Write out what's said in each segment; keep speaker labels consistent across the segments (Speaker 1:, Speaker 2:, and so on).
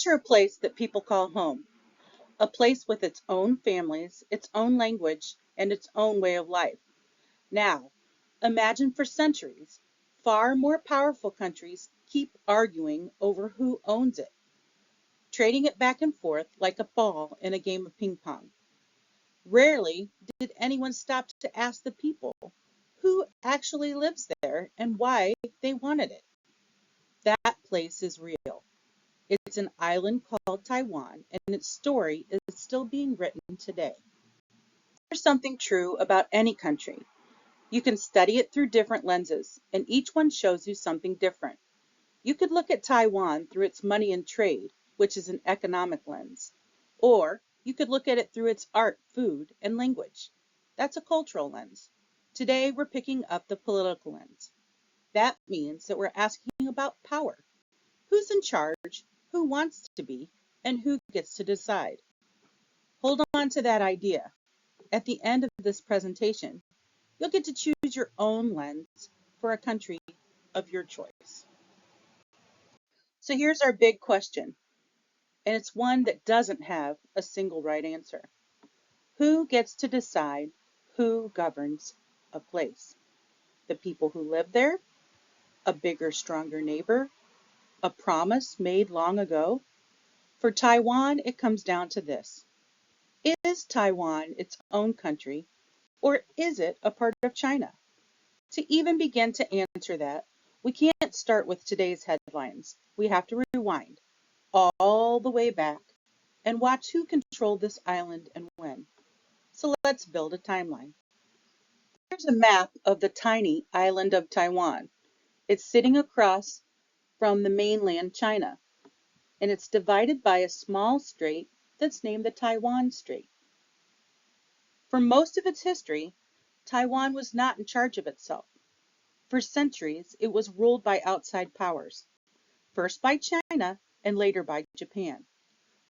Speaker 1: Picture a place that people call home, a place with its own families, its own language, and its own way of life. Now, imagine for centuries, far more powerful countries keep arguing over who owns it, trading it back and forth like a ball in a game of ping pong. Rarely did anyone stop to ask the people who actually lives there and why they wanted it. That place is real. It's an island called Taiwan, and its story is still being written today. There's something true about any country. You can study it through different lenses, and each one shows you something different. You could look at Taiwan through its money and trade, which is an economic lens. Or you could look at it through its art, food, and language. That's a cultural lens. Today we're picking up the political lens. That means that we're asking about power. Who's in charge, who wants to be, and who gets to decide. Hold on to that idea. At the end of this presentation, you'll get to choose your own lens for a country of your choice. So here's our big question, and it's one that doesn't have a single right answer. Who gets to decide who governs a place? The people who live there? A bigger, stronger neighbor? A promise made long ago? For Taiwan, it comes down to this. Is Taiwan its own country, or is it a part of China? To even begin to answer that, we can't start with today's headlines. We have to rewind all the way back and watch who controlled this island and when. So let's build a timeline. Here's a map of the tiny island of Taiwan. It's sitting across from the mainland China, and it's divided by a small strait that's named the Taiwan Strait. For most of its history, Taiwan was not in charge of itself. For centuries, it was ruled by outside powers, first by China and later by Japan,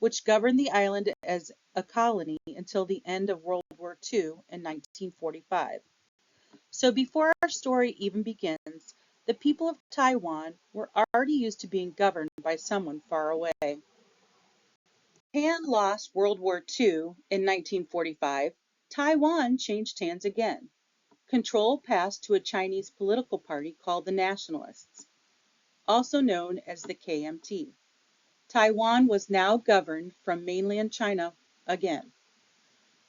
Speaker 1: which governed the island as a colony until the end of World War II in 1945. So before our story even begins, the people of Taiwan were already used to being governed by someone far away. Japan lost World War II in 1945. Taiwan changed hands again. Control passed to a Chinese political party called the Nationalists, also known as the KMT. Taiwan was now governed from mainland China again.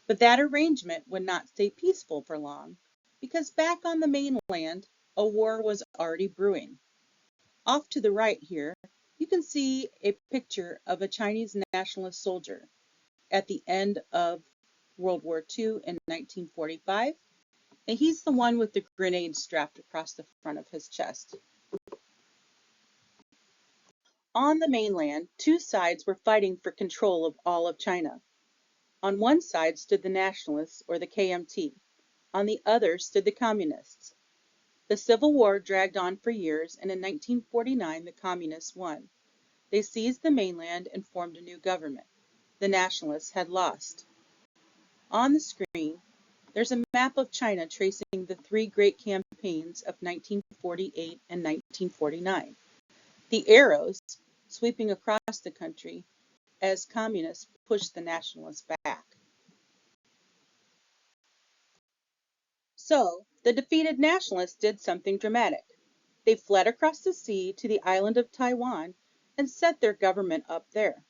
Speaker 1: But that arrangement would not stay peaceful for long, because back on the mainland, a war was already brewing. Off to the right here, you can see a picture of a Chinese nationalist soldier at the end of World War II in 1945, and he's the one with the grenade strapped across the front of his chest. On the mainland, two sides were fighting for control of all of China. On one side stood the nationalists, or the KMT. On the other stood the communists. The Civil War dragged on for years, and in 1949 the communists won. They seized the mainland and formed a new government. The nationalists had lost. On the screen, there's a map of China tracing the three great campaigns of 1948 and 1949. The arrows sweeping across the country as communists pushed the nationalists back. So, the defeated nationalists did something dramatic. They fled across the sea to the island of Taiwan and set their government up there.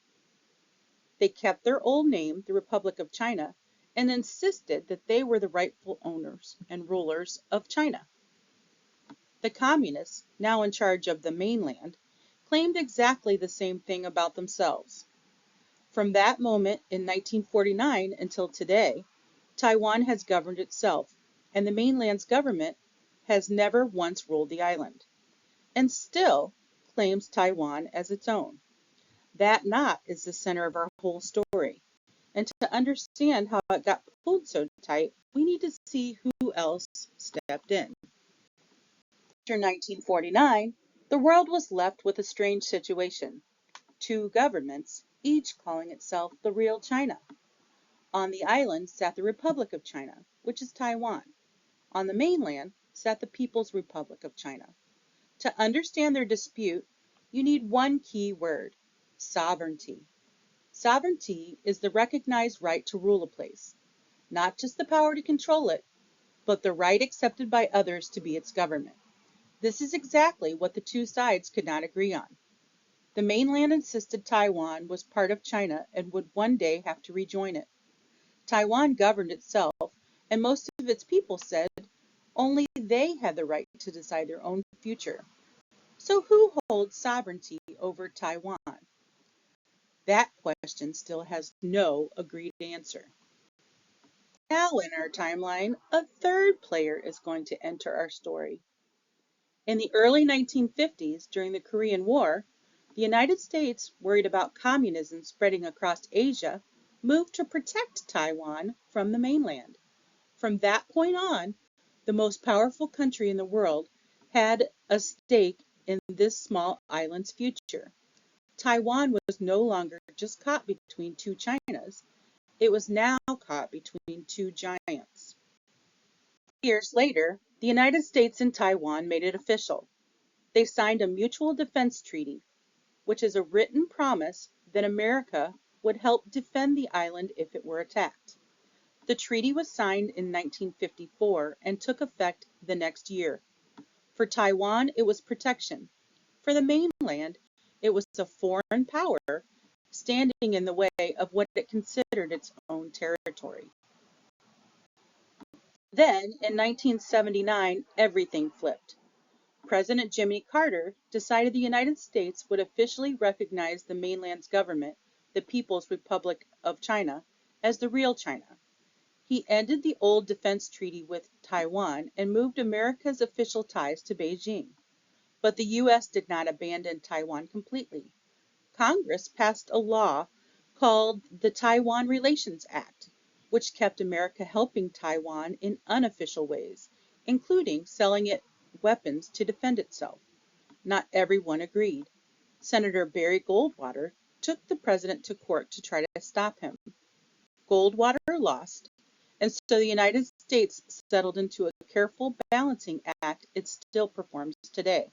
Speaker 1: They kept their old name, the Republic of China, and insisted that they were the rightful owners and rulers of China. The communists, now in charge of the mainland, claimed exactly the same thing about themselves. From that moment in 1949 until today, Taiwan has governed itself, and the mainland's government has never once ruled the island, and still claims Taiwan as its own. That knot is the center of our whole story, and to understand how it got pulled so tight, we need to see who else stepped in. After 1949, the world was left with a strange situation. Two governments, each calling itself the real China. On the island sat the Republic of China, which is Taiwan. On the mainland sat the People's Republic of China. To understand their dispute, you need one key word: Sovereignty. Sovereignty is the recognized right to rule a place, not just the power to control it, but the right accepted by others to be its government. This is exactly what the two sides could not agree on. The mainland insisted Taiwan was part of China and would one day have to rejoin it. Taiwan governed itself, and most of its people said only they had the right to decide their own future. So who holds sovereignty over Taiwan? That question still has no agreed answer. Now in our timeline, a third player is going to enter our story. In the early 1950s, during the Korean War, the United States, worried about communism spreading across Asia, moved to protect Taiwan from the mainland. From that point on, the most powerful country in the world had a stake in this small island's future. Taiwan was no longer just caught between two Chinas, it was now caught between two giants. Years later, the United States and Taiwan made it official. They signed a mutual defense treaty, which is a written promise that America would help defend the island if it were attacked. The treaty was signed in 1954 and took effect the next year. For Taiwan, it was protection. For the mainland, it was a foreign power standing in the way of what it considered its own territory. Then, in 1979, everything flipped. President Jimmy Carter decided the United States would officially recognize the mainland's government, the People's Republic of China, as the real China. He ended the old defense treaty with Taiwan and moved America's official ties to Beijing. But the U.S. did not abandon Taiwan completely. Congress passed a law called the Taiwan Relations Act, which kept America helping Taiwan in unofficial ways, including selling it weapons to defend itself. Not everyone agreed. Senator Barry Goldwater took the president to court to try to stop him. Goldwater lost, and so the United States settled into a careful balancing act it still performs today.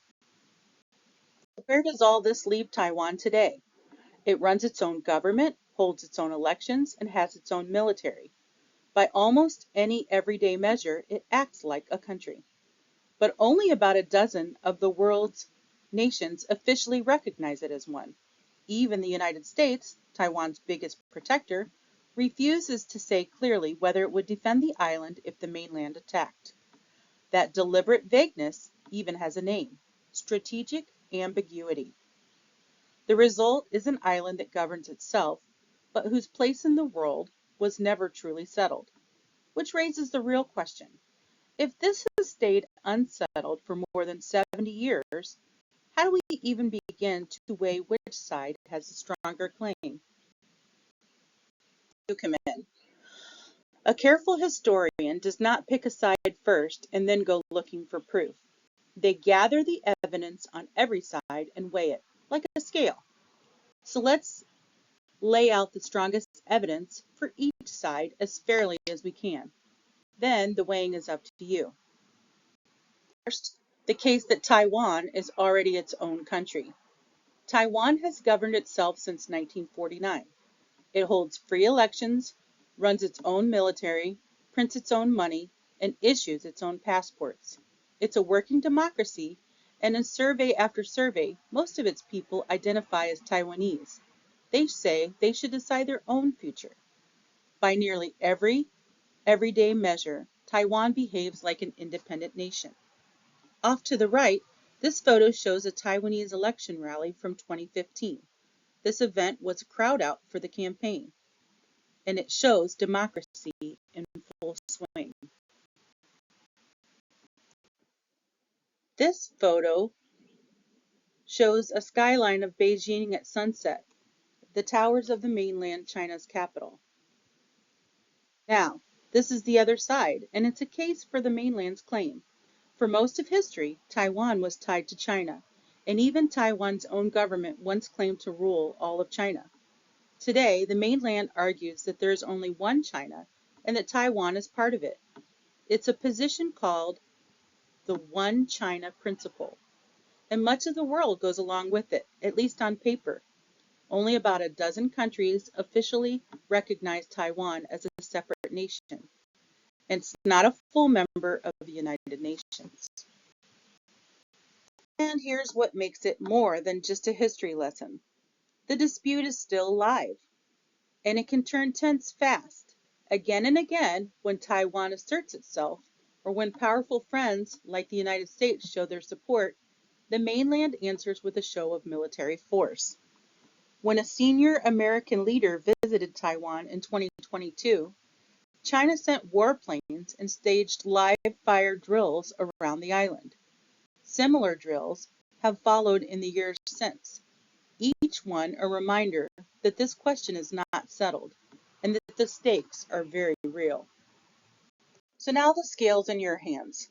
Speaker 1: Where does all this leave Taiwan today? It runs its own government, holds its own elections, and has its own military. By almost any everyday measure, it acts like a country. But only about a dozen of the world's nations officially recognize it as one. Even the United States, Taiwan's biggest protector, refuses to say clearly whether it would defend the island if the mainland attacked. That deliberate vagueness even has a name: strategic ambiguity. The result is an island that governs itself, but whose place in the world was never truly settled. Which raises the real question: if this has stayed unsettled for more than 70 years, how do we even begin to weigh which side has a stronger claim? You come in. A careful historian does not pick a side first and then go looking for proof. They gather the evidence on every side and weigh it, like a scale. So let's lay out the strongest evidence for each side as fairly as we can. Then the weighing is up to you. First, the case that Taiwan is already its own country. Taiwan has governed itself since 1949. It holds free elections, runs its own military, prints its own money, and issues its own passports. It's a working democracy, and in survey after survey, most of its people identify as Taiwanese. They say they should decide their own future. By nearly every everyday measure, Taiwan behaves like an independent nation. Off to the right, this photo shows a Taiwanese election rally from 2015. This event was a crowd out for the campaign, and it shows democracy in full swing. This photo shows a skyline of Beijing at sunset, the towers of the mainland China's capital. Now, this is the other side, and it's a case for the mainland's claim. For most of history, Taiwan was tied to China, and even Taiwan's own government once claimed to rule all of China. Today, the mainland argues that there is only one China and that Taiwan is part of it. It's a position called the One China Principle, and much of the world goes along with it, at least on paper. Only about a dozen countries officially recognize Taiwan as a separate nation. It's not a full member of the United Nations. And here's what makes it more than just a history lesson. The dispute is still alive, and it can turn tense fast, again and again when Taiwan asserts itself, or when powerful friends like the United States show their support, the mainland answers with a show of military force. When a senior American leader visited Taiwan in 2022, China sent warplanes and staged live-fire drills around the island. Similar drills have followed in the years since, each one a reminder that this question is not settled and that the stakes are very real. So now the scale's in your hands.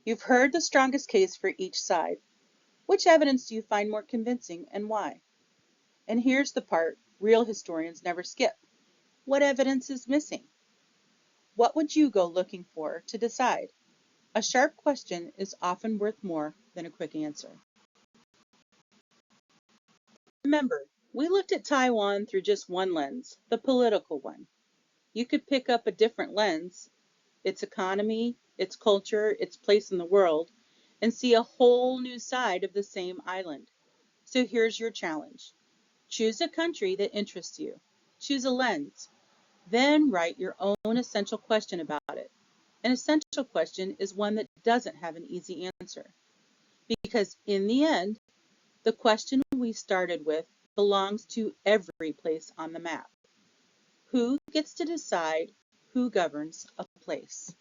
Speaker 1: You've heard the strongest case for each side. Which evidence do you find more convincing and why? And here's the part real historians never skip. What evidence is missing? What would you go looking for to decide? A sharp question is often worth more than a quick answer. Remember, we looked at Taiwan through just one lens, the political one. You could pick up a different lens, its economy, its culture, its place in the world, and see a whole new side of the same island. So here's your challenge. Choose a country that interests you. Choose a lens. Then write your own essential question about it. An essential question is one that doesn't have an easy answer. Because in the end, the question we started with belongs to every place on the map. Who gets to decide who governs a place?